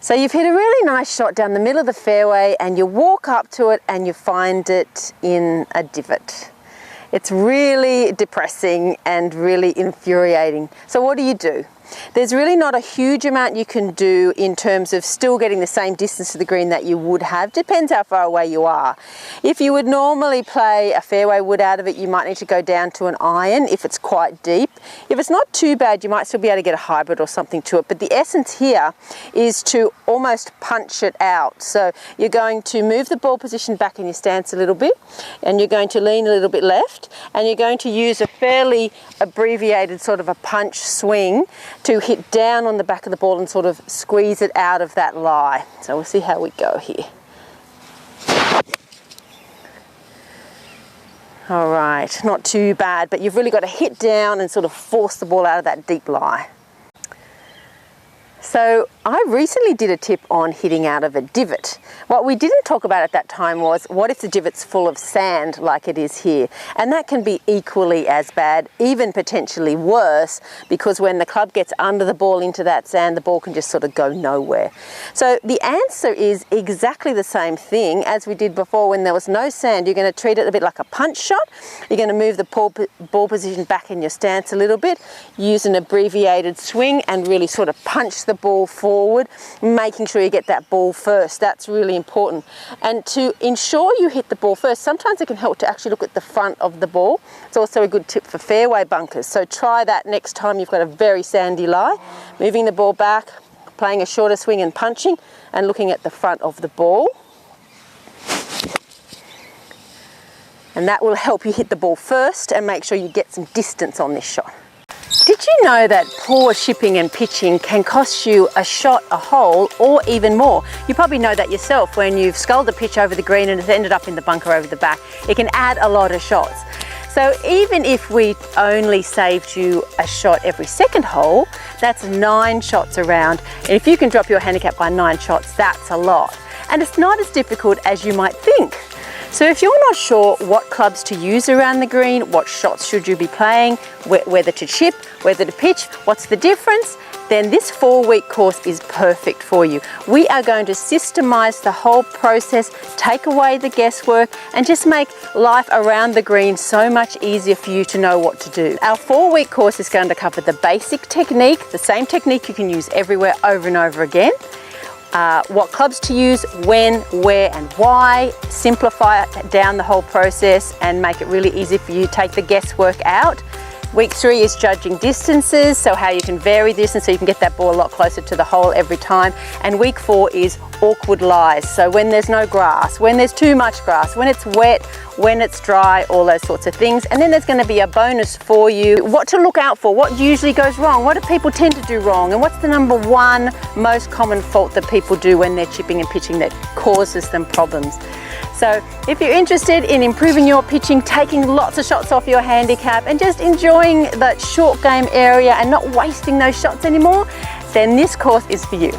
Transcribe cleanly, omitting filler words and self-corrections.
So you've hit a really nice shot down the middle of the fairway and you walk up to it and you find it in a divot. It's really depressing and really infuriating. So what do? There's really not a huge amount you can do in terms of still getting the same distance to the green that you would have. Depends how far away you are. If you would normally play a fairway wood out of it, you might need to go down to an iron if it's quite deep. If it's not too bad, you might still be able to get a hybrid or something to it. But the essence here is to almost punch it out. So you're going to move the ball position back in your stance a little bit, and you're going to lean a little bit left, and you're going to use a fairly abbreviated sort of a punch swing to hit down on the back of the ball and sort of squeeze it out of that lie. So we'll see how we go here. All right, not too bad, but you've really got to hit down and sort of force the ball out of that deep lie. So I recently did a tip on hitting out of a divot. What we didn't talk about at that time was, what if the divot's full of sand like it is here? And that can be equally as bad, even potentially worse, because when the club gets under the ball into that sand, the ball can just sort of go nowhere. So the answer is exactly the same thing as we did before when there was no sand. You're going to treat it a bit like a punch shot. You're going to move the ball position back in your stance a little bit, use an abbreviated swing and really sort of punch the ball forward, making sure you get that ball first. That's really important. And to ensure you hit the ball first, sometimes it can help to actually look at the front of the ball. It's also a good tip for fairway bunkers. So try that next time you've got a very sandy lie. Moving the ball back, playing a shorter swing and punching, and looking at the front of the ball. And that will help you hit the ball first and make sure you get some distance on this shot. Did you know that poor chipping and pitching can cost you a shot, a hole, or even more? You probably know that yourself when you've sculled the pitch over the green and it's ended up in the bunker over the back. It can add a lot of shots. So even if we only saved you a shot every second hole, that's 9 shots around. And if you can drop your handicap by 9 shots, that's a lot. And it's not as difficult as you might think. So if you're not sure what clubs to use around the green, what shots should you be playing, whether to chip, whether to pitch, what's the difference, then this 4-week course is perfect for you. We are going to systemize the whole process, take away the guesswork, and just make life around the green so much easier for you to know what to do. Our 4-week course is going to cover the basic technique, the same technique you can use everywhere over and over again. What clubs to use, when, where and why, simplify down the whole process and make it really easy for you to take the guesswork out. Week 3 is judging distances, so how you can vary distance so you can get that ball a lot closer to the hole every time. And week 4 is awkward lies, so when there's no grass, when there's too much grass, when it's wet, when it's dry, all those sorts of things. And then there's going to be a bonus for you, what to look out for, what usually goes wrong, what do people tend to do wrong, and what's the #1 most common fault that people do when they're chipping and pitching that causes them problems. So if you're interested in improving your pitching, taking lots of shots off your handicap and just enjoying that short game area and not wasting those shots anymore, then this course is for you.